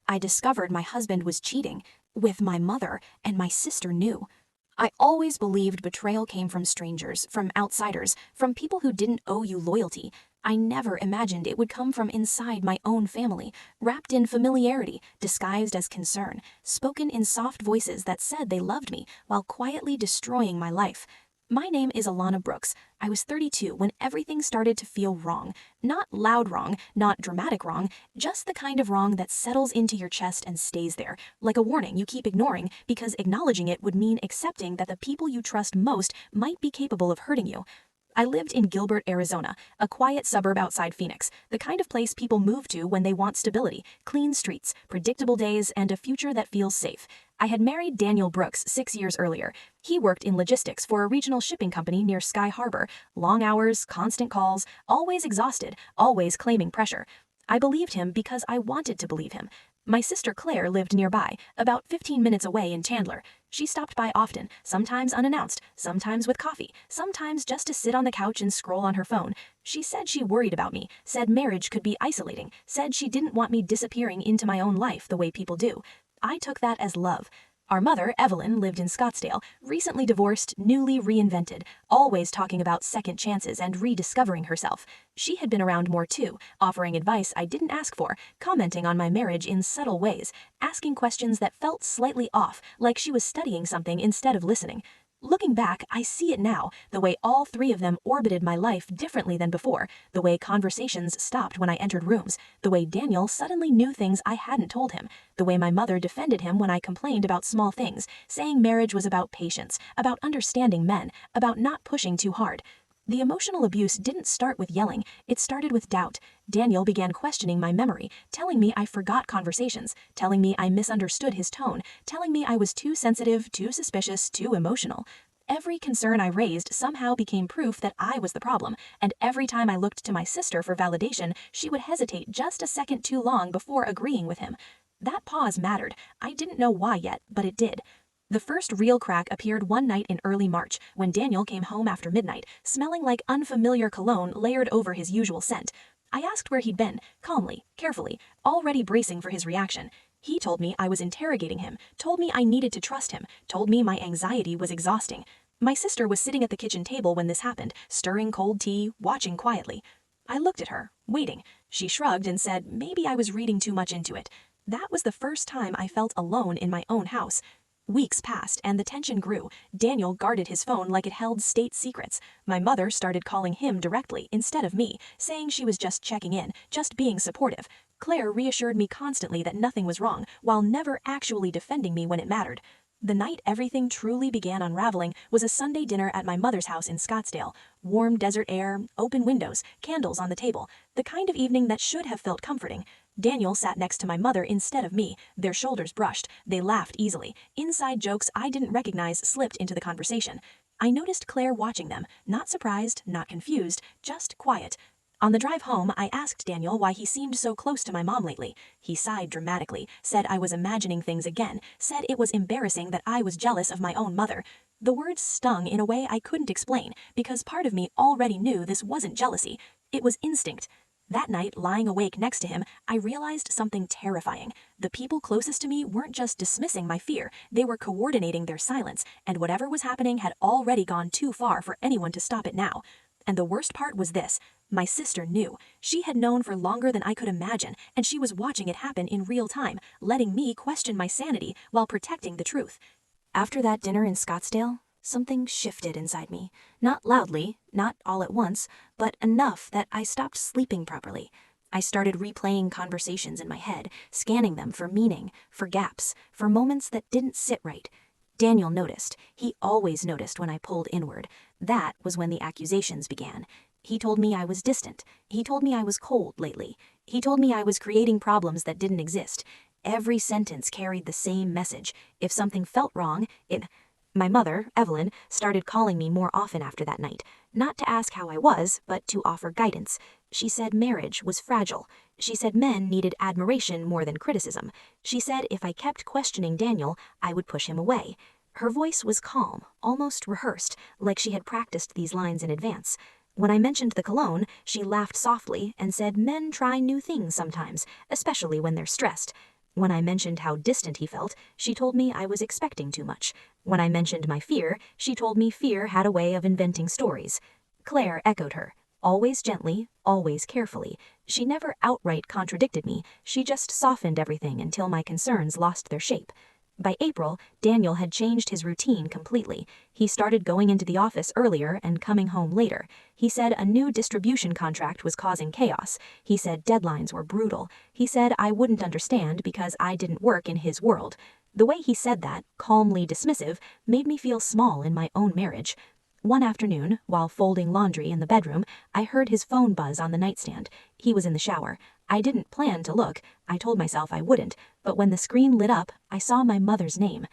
I discovered my husband was cheating with my mother, and my sister knew. I always believed betrayal came from strangers, from outsiders, from people who didn't owe you loyalty. I never imagined it would come from inside my own family, wrapped in familiarity, disguised as concern, spoken in soft voices that said they loved me while quietly destroying my life. My name is Alana Brooks. I was 32 when everything started to feel wrong. Not loud wrong, not dramatic wrong, just the kind of wrong that settles into your chest and stays there, like a warning you keep ignoring because acknowledging it would mean accepting that the people you trust most might be capable of hurting you. I lived in Gilbert, Arizona, a quiet suburb outside Phoenix, the kind of place people move to when they want stability, clean streets, predictable days, and a future that feels safe. I had married Daniel Brooks 6 years earlier. He worked in logistics for a regional shipping company near Sky Harbor. Long hours, constant calls, always exhausted, always claiming pressure. I believed him because I wanted to believe him. My sister Claire lived nearby, about 15 minutes away in Chandler. She stopped by often, sometimes unannounced, sometimes with coffee, sometimes just to sit on the couch and scroll on her phone. She said she worried about me, said marriage could be isolating, said she didn't want me disappearing into my own life the way people do. I took that as love. Our mother, Evelyn, lived in Scottsdale, recently divorced, newly reinvented, always talking about second chances and rediscovering herself. She had been around more too, offering advice I didn't ask for, commenting on my marriage in subtle ways, asking questions that felt slightly off, like she was studying something instead of listening. Looking back, I see it now, the way all three of them orbited my life differently than before, the way conversations stopped when I entered rooms, the way Daniel suddenly knew things I hadn't told him, the way my mother defended him when I complained about small things, saying marriage was about patience, about understanding men, about not pushing too hard. The emotional abuse didn't start with yelling, it started with doubt. Daniel began questioning my memory, telling me I forgot conversations, telling me I misunderstood his tone, telling me I was too sensitive, too suspicious, too emotional. Every concern I raised somehow became proof that I was the problem, and every time I looked to my sister for validation, she would hesitate just a second too long before agreeing with him. That pause mattered. I didn't know why yet, but it did. The first real crack appeared one night in early March, when Daniel came home after midnight, smelling like unfamiliar cologne layered over his usual scent. I asked where he'd been, calmly, carefully, already bracing for his reaction. He told me I was interrogating him, told me I needed to trust him, told me my anxiety was exhausting. My sister was sitting at the kitchen table when this happened, stirring cold tea, watching quietly. I looked at her, waiting. She shrugged and said maybe I was reading too much into it. That was the first time I felt alone in my own house. Weeks passed and the tension grew. Daniel guarded his phone like it held state secrets. My mother started calling him directly instead of me, saying she was just checking in, just being supportive. Claire reassured me constantly that nothing was wrong, while never actually defending me when it mattered. The night everything truly began unraveling was a Sunday dinner at my mother's house in Scottsdale. Warm desert air, open windows, candles on the table, the kind of evening that should have felt comforting. Daniel sat next to my mother instead of me, their shoulders brushed, they laughed easily. Inside jokes I didn't recognize slipped into the conversation. I noticed Claire watching them, not surprised, not confused, just quiet. On the drive home, I asked Daniel why he seemed so close to my mom lately. He sighed dramatically, said I was imagining things again, said it was embarrassing that I was jealous of my own mother. The words stung in a way I couldn't explain, because part of me already knew this wasn't jealousy. It was instinct. That night, lying awake next to him, I realized something terrifying. The people closest to me weren't just dismissing my fear, they were coordinating their silence, and whatever was happening had already gone too far for anyone to stop it now. And the worst part was this. My sister knew. She had known for longer than I could imagine, and she was watching it happen in real time, letting me question my sanity while protecting the truth. After that dinner in Scottsdale, something shifted inside me. Not loudly, not all at once, but enough that I stopped sleeping properly. I started replaying conversations in my head, scanning them for meaning, for gaps, for moments that didn't sit right. Daniel noticed. He always noticed when I pulled inward. That was when the accusations began. He told me I was distant. He told me I was cold lately. He told me I was creating problems that didn't exist. Every sentence carried the same message. If something felt wrong, My mother, Evelyn, started calling me more often after that night, not to ask how I was, but to offer guidance. She said marriage was fragile. She said men needed admiration more than criticism. She said if I kept questioning Daniel, I would push him away. Her voice was calm, almost rehearsed, like she had practiced these lines in advance. When I mentioned the cologne, she laughed softly and said men try new things sometimes, especially when they're stressed. When I mentioned how distant he felt, she told me I was expecting too much. When I mentioned my fear, she told me fear had a way of inventing stories. Claire echoed her, always gently, always carefully. She never outright contradicted me, she just softened everything until my concerns lost their shape. By April, Daniel had changed his routine completely. He started going into the office earlier and coming home later. He said a new distribution contract was causing chaos. He said deadlines were brutal. He said I wouldn't understand because I didn't work in his world. The way he said that, calmly dismissive, made me feel small in my own marriage. One afternoon, while folding laundry in the bedroom, I heard his phone buzz on the nightstand. He was in the shower. I didn't plan to look. I told myself I wouldn't, but when the screen lit up, I saw my mother's name.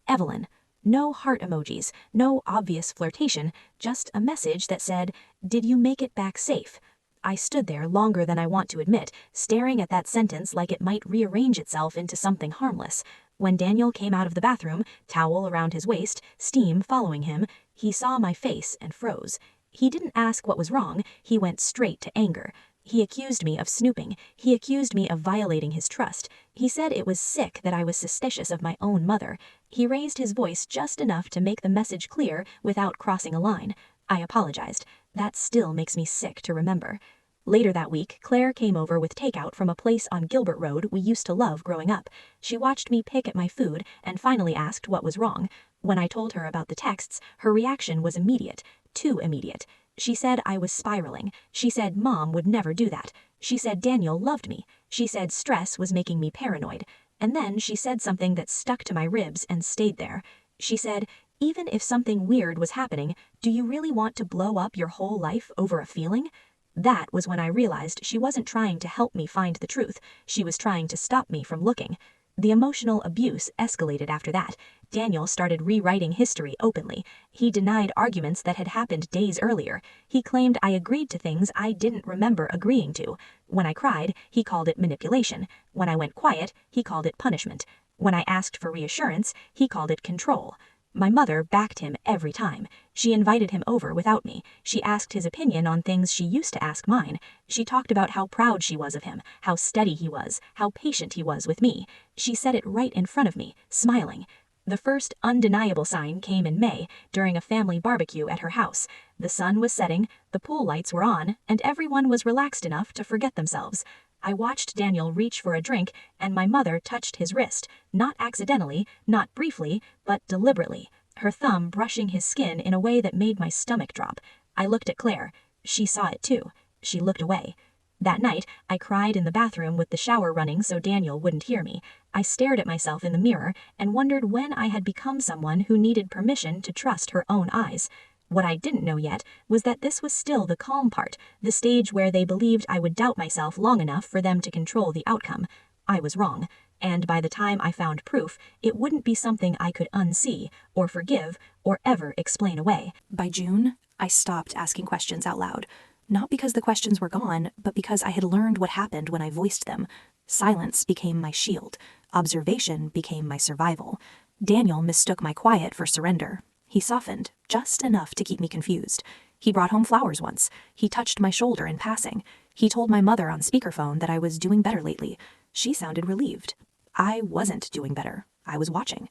Evelyn. No heart emojis, no obvious flirtation, just a message that said, "Did you make it back safe?" I stood there longer than I want to admit, staring at that sentence like it might rearrange itself into something harmless. When Daniel came out of the bathroom, towel around his waist, steam following him, he saw my face and froze. He didn't ask what was wrong, he went straight to anger. He accused me of snooping. He accused me of violating his trust. He said it was sick that I was suspicious of my own mother. He raised his voice just enough to make the message clear without crossing a line. I apologized. That still makes me sick to remember. Later that week, Claire came over with takeout from a place on Gilbert Road we used to love growing up. She watched me pick at my food and finally asked what was wrong. When I told her about the texts, her reaction was immediate, too immediate. She said I was spiraling. She said Mom would never do that. She said Daniel loved me. She said stress was making me paranoid. And then she said something that stuck to my ribs and stayed there. She said, "Even if something weird was happening, do you really want to blow up your whole life over a feeling?" That was when I realized she wasn't trying to help me find the truth. She was trying to stop me from looking. The emotional abuse escalated after that. Daniel started rewriting history openly. He denied arguments that had happened days earlier. He claimed I agreed to things I didn't remember agreeing to. When I cried, he called it manipulation. When I went quiet, he called it punishment. When I asked for reassurance, he called it control. My mother backed him every time. She invited him over without me. She asked his opinion on things she used to ask mine. She talked about how proud she was of him, how steady he was, how patient he was with me. She said it right in front of me, smiling. The first undeniable sign came in May, during a family barbecue at her house. The sun was setting, the pool lights were on, and everyone was relaxed enough to forget themselves. I watched Daniel reach for a drink, and my mother touched his wrist, not accidentally, not briefly, but deliberately, her thumb brushing his skin in a way that made my stomach drop. I looked at Claire. She saw it too. She looked away. That night, I cried in the bathroom with the shower running so Daniel wouldn't hear me. I stared at myself in the mirror and wondered when I had become someone who needed permission to trust her own eyes. What I didn't know yet was that this was still the calm part, the stage where they believed I would doubt myself long enough for them to control the outcome. I was wrong, and by the time I found proof, it wouldn't be something I could unsee, or forgive, or ever explain away. By June, I stopped asking questions out loud. Not because the questions were gone, but because I had learned what happened when I voiced them. Silence became my shield. Observation became my survival. Daniel mistook my quiet for surrender. He softened, just enough to keep me confused. He brought home flowers once. He touched my shoulder in passing. He told my mother on speakerphone that I was doing better lately. She sounded relieved. I wasn't doing better. I was watching.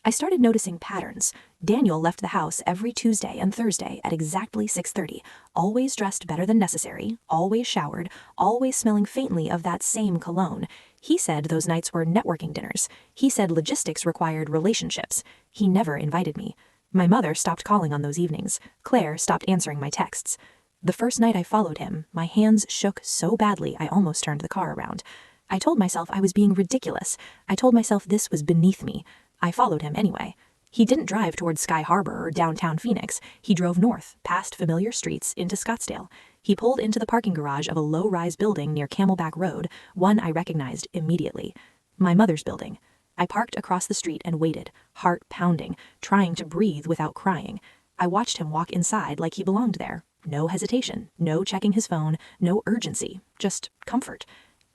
I started noticing patterns. Daniel left the house every Tuesday and Thursday at exactly 6:30, always dressed better than necessary, always showered, always smelling faintly of that same cologne. He said those nights were networking dinners. He said logistics required relationships. He never invited me. My mother stopped calling on those evenings. Claire stopped answering my texts. The first night I followed him, my hands shook so badly I almost turned the car around. I told myself I was being ridiculous. I told myself this was beneath me. I followed him anyway. He didn't drive toward Sky Harbor or downtown Phoenix. He drove north, past familiar streets, into Scottsdale. He pulled into the parking garage of a low-rise building near Camelback Road, one I recognized immediately. My mother's building. I parked across the street and waited, heart pounding, trying to breathe without crying. I watched him walk inside like he belonged there. No hesitation, no checking his phone, no urgency, just comfort.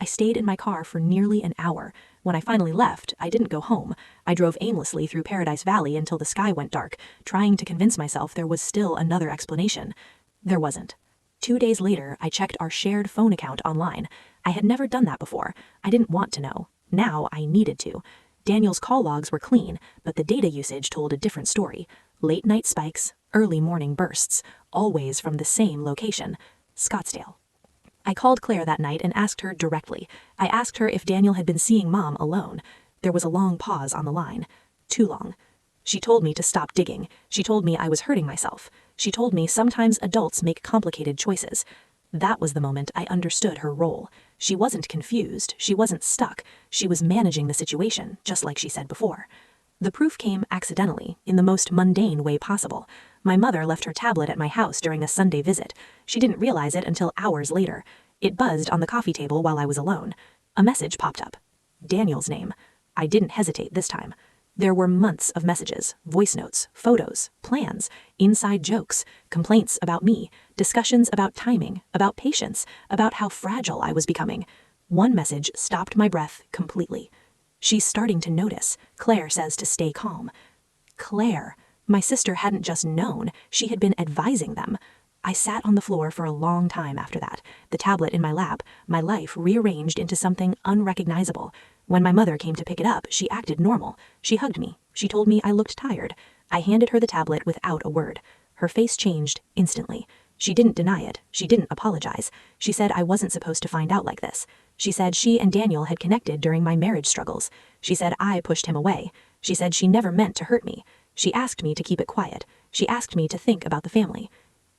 I stayed in my car for nearly an hour. When I finally left, I didn't go home. I drove aimlessly through Paradise Valley until the sky went dark, trying to convince myself there was still another explanation. There wasn't. 2 days later, I checked our shared phone account online. I had never done that before. I didn't want to know. Now I needed to. Daniel's call logs were clean, but the data usage told a different story. Late night spikes, early morning bursts, always from the same location, Scottsdale. I called Claire that night and asked her directly. I asked her if Daniel had been seeing Mom alone. There was a long pause on the line. Too long. She told me to stop digging. She told me I was hurting myself. She told me sometimes adults make complicated choices. That was the moment I understood her role. She wasn't confused. She wasn't stuck. She was managing the situation, just like she said before. The proof came accidentally, in the most mundane way possible. My mother left her tablet at my house during a Sunday visit. She didn't realize it until hours later. It buzzed on the coffee table while I was alone. A message popped up. Daniel's name. I didn't hesitate this time. There were months of messages, voice notes, photos, plans, inside jokes, complaints about me, discussions about timing, about patience, about how fragile I was becoming. One message stopped my breath completely. She's starting to notice. Claire says to stay calm. Claire. My sister hadn't just known, she had been advising them. I sat on the floor for a long time after that, the tablet in my lap, my life rearranged into something unrecognizable. When my mother came to pick it up, she acted normal. She hugged me. She told me I looked tired. I handed her the tablet without a word. Her face changed instantly. She didn't deny it. She didn't apologize. She said I wasn't supposed to find out like this. She said she and Daniel had connected during my marriage struggles. She said I pushed him away. She said she never meant to hurt me. She asked me to keep it quiet. She asked me to think about the family.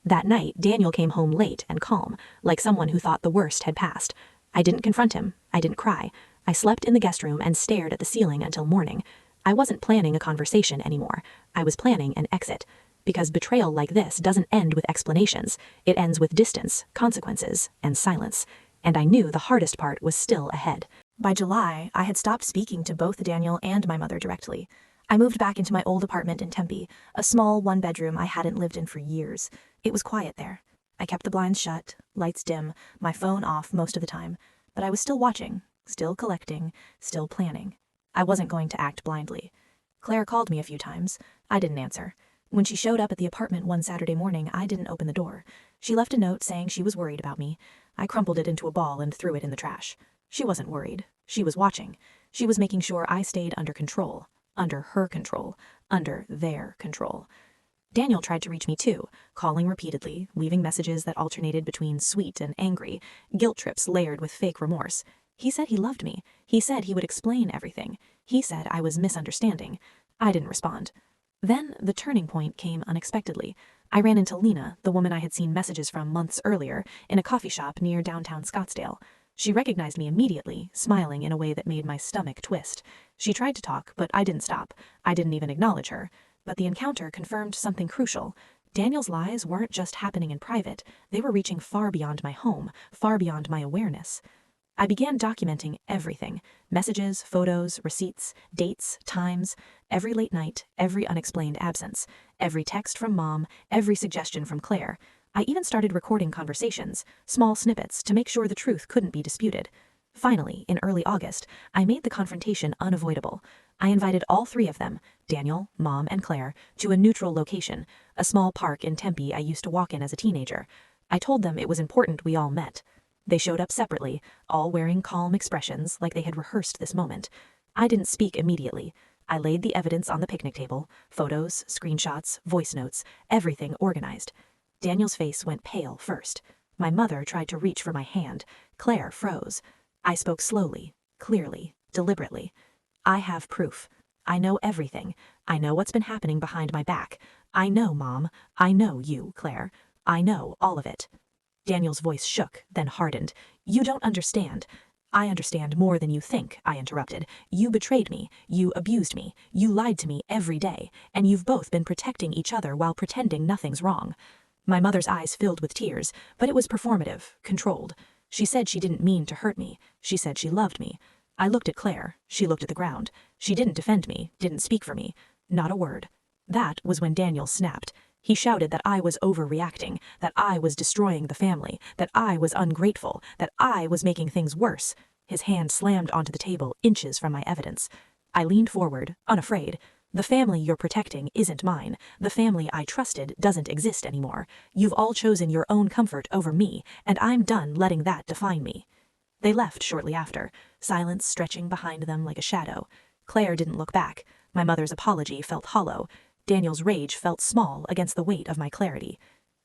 That night, Daniel came home late and calm, like someone who thought the worst had passed. I didn't confront him. I didn't cry. I slept in the guest room and stared at the ceiling until morning. I wasn't planning a conversation anymore. I was planning an exit. Because betrayal like this doesn't end with explanations. It ends with distance, consequences, and silence. And I knew the hardest part was still ahead. By July, I had stopped speaking to both Daniel and my mother directly. I moved back into my old apartment in Tempe, a small one-bedroom I hadn't lived in for years. It was quiet there. I kept the blinds shut, lights dim, my phone off most of the time, but I was still watching, still collecting, still planning. I wasn't going to act blindly. Claire called me a few times. I didn't answer. When she showed up at the apartment one Saturday morning, I didn't open the door. She left a note saying she was worried about me. I crumpled it into a ball and threw it in the trash. She wasn't worried. She was watching. She was making sure I stayed under control. Under her control. Under their control. Daniel tried to reach me too, calling repeatedly, leaving messages that alternated between sweet and angry, guilt trips layered with fake remorse. He said he loved me. He said he would explain everything. He said I was misunderstanding. I didn't respond. Then the turning point came unexpectedly. I ran into Lena, the woman I had seen messages from months earlier, in a coffee shop near downtown Scottsdale. She recognized me immediately, smiling in a way that made my stomach twist. She tried to talk, but I didn't stop. I didn't even acknowledge her. But the encounter confirmed something crucial. Daniel's lies weren't just happening in private. They were reaching far beyond my home, far beyond my awareness. I began documenting everything. Messages, photos, receipts, dates, times, every late night, every unexplained absence, every text from Mom, every suggestion from Claire. I even started recording conversations, small snippets, to make sure the truth couldn't be disputed. Finally, in early August, I made the confrontation unavoidable. I invited all three of them, Daniel, Mom, and Claire, to a neutral location, a small park in Tempe I used to walk in as a teenager. I told them it was important we all met. They showed up separately, all wearing calm expressions like they had rehearsed this moment. I didn't speak immediately. I laid the evidence on the picnic table, photos, screenshots, voice notes, everything organized. Daniel's face went pale first. My mother tried to reach for my hand. Claire froze. I spoke slowly, clearly, deliberately. I have proof. I know everything. I know what's been happening behind my back. I know, Mom. I know you, Claire. I know all of it. Daniel's voice shook, then hardened. You don't understand. I understand more than you think, I interrupted. You betrayed me. You abused me. You lied to me every day. And you've both been protecting each other while pretending nothing's wrong. My mother's eyes filled with tears, but it was performative, controlled. She said she didn't mean to hurt me. She said she loved me. I looked at Claire. She looked at the ground. She didn't defend me, didn't speak for me. Not a word. That was when Daniel snapped. He shouted that I was overreacting, that I was destroying the family, that I was ungrateful, that I was making things worse. His hand slammed onto the table inches from my evidence. I leaned forward, unafraid. The family you're protecting isn't mine. The family I trusted doesn't exist anymore. You've all chosen your own comfort over me, and I'm done letting that define me. They left shortly after, silence stretching behind them like a shadow. Claire didn't look back. My mother's apology felt hollow. Daniel's rage felt small against the weight of my clarity.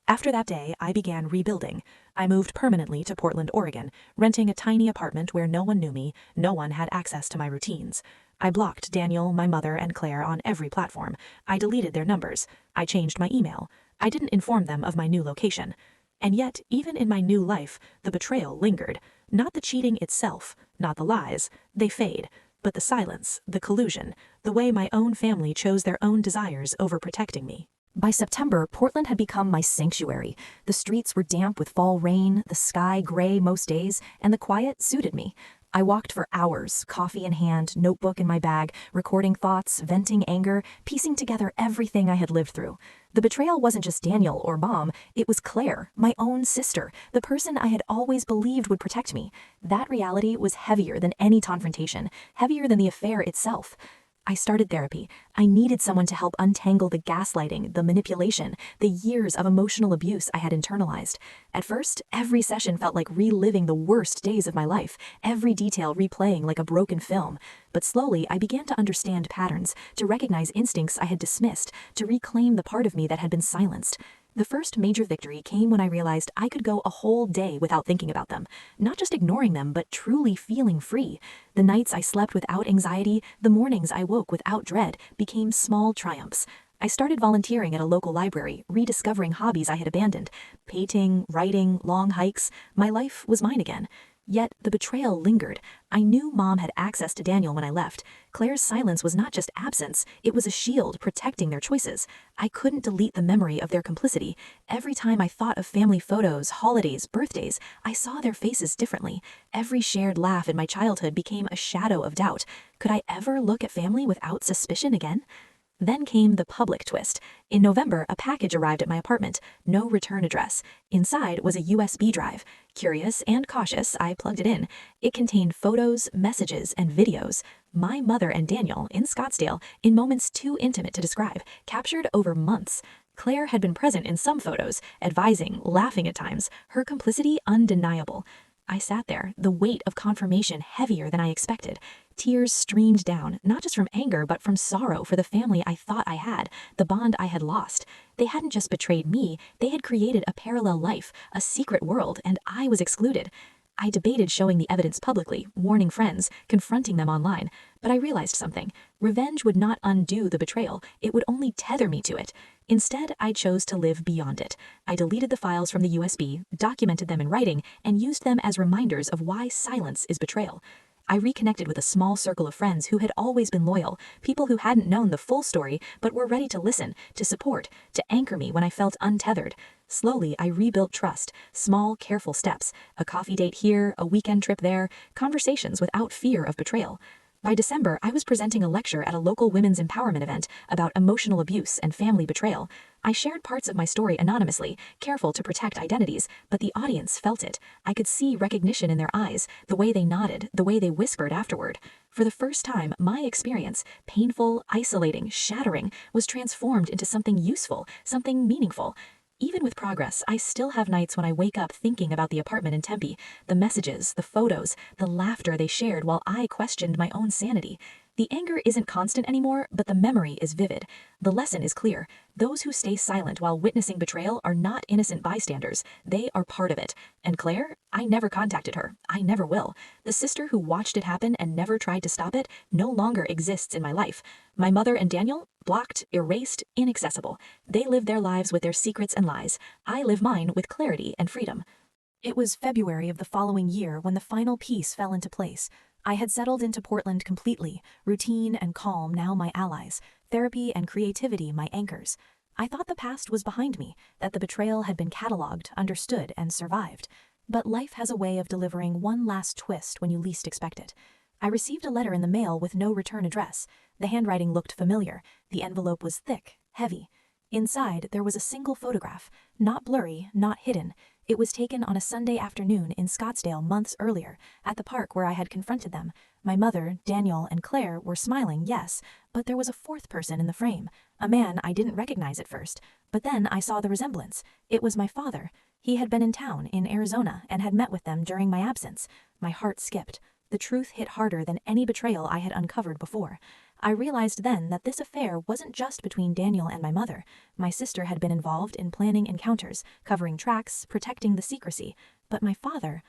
After that day, I began rebuilding. I moved permanently to Portland, Oregon, renting a tiny apartment where no one knew me, no one had access to my routines. I blocked Daniel, my mother, and Claire on every platform. I deleted their numbers. I changed my email. I didn't inform them of my new location. And yet, even in my new life, the betrayal lingered. Not the cheating itself, not the lies. They fade. But the silence, the collusion, the way my own family chose their own desires over protecting me. By September, Portland had become my sanctuary. The streets were damp with fall rain, the sky gray most days, and the quiet suited me. I walked for hours, coffee in hand, notebook in my bag, recording thoughts, venting anger, piecing together everything I had lived through. The betrayal wasn't just Daniel or Mom, it was Claire, my own sister, the person I had always believed would protect me. That reality was heavier than any confrontation, heavier than the affair itself. I started therapy. I needed someone to help untangle the gaslighting, the manipulation, the years of emotional abuse I had internalized. At first, every session felt like reliving the worst days of my life, every detail replaying like a broken film. But slowly, I began to understand patterns, to recognize instincts I had dismissed, to reclaim the part of me that had been silenced. The first major victory came when I realized I could go a whole day without thinking about them, not just ignoring them, but truly feeling free. The nights I slept without anxiety, the mornings I woke without dread, became small triumphs. I started volunteering at a local library, rediscovering hobbies I had abandoned. Painting, writing, long hikes. My life was mine again. Yet the betrayal lingered. I knew Mom had access to Daniel when I left. Claire's silence was not just absence, it was a shield protecting their choices. I couldn't delete the memory of their complicity. Every time I thought of family photos, holidays, birthdays, I saw their faces differently. Every shared laugh in my childhood became a shadow of doubt. Could I ever look at family without suspicion again? Then came the public twist. In November, a package arrived at my apartment. No return address. Inside was a USB drive. Curious and cautious, I plugged it in. It contained photos, messages, and videos. My mother and Daniel, in Scottsdale, in moments too intimate to describe, captured over months. Claire had been present in some photos, advising, laughing at times, her complicity undeniable. I sat there, the weight of confirmation heavier than I expected. Tears streamed down, not just from anger, but from sorrow for the family I thought I had, the bond I had lost. They hadn't just betrayed me, they had created a parallel life, a secret world, and I was excluded. I debated showing the evidence publicly, warning friends, confronting them online, but I realized something. Revenge would not undo the betrayal, it would only tether me to it. Instead, I chose to live beyond it. I deleted the files from the USB, documented them in writing, and used them as reminders of why silence is betrayal. I reconnected with a small circle of friends who had always been loyal, people who hadn't known the full story but were ready to listen, to support, to anchor me when I felt untethered. Slowly, I rebuilt trust, small, careful steps, a coffee date here, a weekend trip there, conversations without fear of betrayal. By December, I was presenting a lecture at a local women's empowerment event about emotional abuse and family betrayal. I shared parts of my story anonymously, careful to protect identities, but the audience felt it. I could see recognition in their eyes, the way they nodded, the way they whispered afterward. For the first time, my experience, painful, isolating, shattering, was transformed into something useful, something meaningful. Even with progress, I still have nights when I wake up thinking about the apartment in Tempe, the messages, the photos, the laughter they shared while I questioned my own sanity. The anger isn't constant anymore, but the memory is vivid. The lesson is clear. Those who stay silent while witnessing betrayal are not innocent bystanders. They are part of it. And Claire? I never contacted her. I never will. The sister who watched it happen and never tried to stop it no longer exists in my life. My mother and Daniel? Blocked, erased, inaccessible. They live their lives with their secrets and lies. I live mine with clarity and freedom. It was February of the following year when the final piece fell into place. I had settled into Portland completely, routine and calm now my allies, therapy and creativity my anchors. I thought the past was behind me, that the betrayal had been cataloged, understood, and survived. But life has a way of delivering one last twist when you least expect it. I received a letter in the mail with no return address. The handwriting looked familiar. The envelope was thick, heavy. Inside, there was a single photograph, not blurry, not hidden. It was taken on a Sunday afternoon in Scottsdale months earlier, at the park where I had confronted them. My mother, Daniel, and Claire were smiling, yes, but there was a fourth person in the frame, a man I didn't recognize at first, but then I saw the resemblance. It was my father. He had been in town, in Arizona, and had met with them during my absence. My heart skipped. The truth hit harder than any betrayal I had uncovered before. I realized then that this affair wasn't just between Daniel and my mother. My sister had been involved in planning encounters, covering tracks, protecting the secrecy. But my father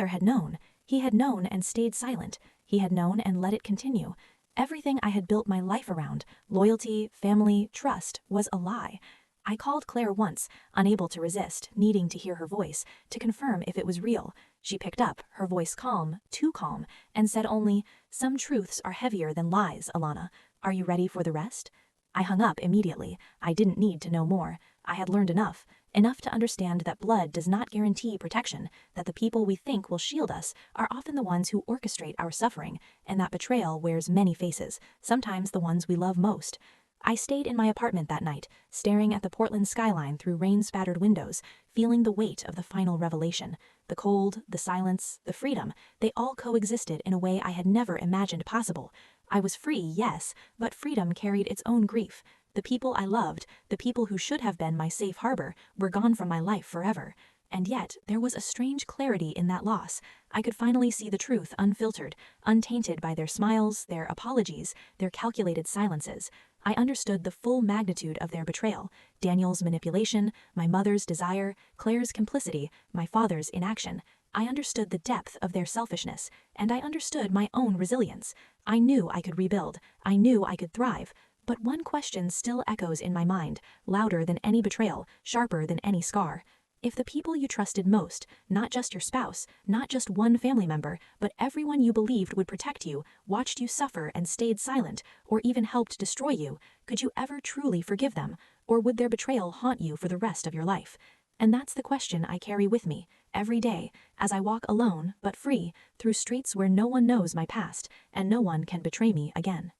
had known. He had known and stayed silent. He had known and let it continue. Everything I had built my life around, loyalty, family, trust, was a lie. I called Claire once, unable to resist, needing to hear her voice, to confirm if it was real. She picked up, her voice calm, too calm, and said only, "Some truths are heavier than lies, Alana. Are you ready for the rest?" I hung up immediately. I didn't need to know more. I had learned enough to understand that blood does not guarantee protection, that the people we think will shield us are often the ones who orchestrate our suffering, and that betrayal wears many faces, sometimes the ones we love most. I stayed in my apartment that night, staring at the Portland skyline through rain-spattered windows, feeling the weight of the final revelation. The cold, the silence, the freedom, they all coexisted in a way I had never imagined possible. I was free, yes, but freedom carried its own grief. The people I loved, the people who should have been my safe harbor, were gone from my life forever. And yet, there was a strange clarity in that loss. I could finally see the truth unfiltered, untainted by their smiles, their apologies, their calculated silences. I understood the full magnitude of their betrayal, Daniel's manipulation, my mother's desire, Claire's complicity, my father's inaction. I understood the depth of their selfishness, and I understood my own resilience. I knew I could rebuild. I knew I could thrive. But one question still echoes in my mind, louder than any betrayal, sharper than any scar. If the people you trusted most, not just your spouse, not just one family member, but everyone you believed would protect you, watched you suffer and stayed silent, or even helped destroy you, could you ever truly forgive them? Or would their betrayal haunt you for the rest of your life? And that's the question I carry with me, every day, as I walk alone, but free, through streets where no one knows my past, and no one can betray me again.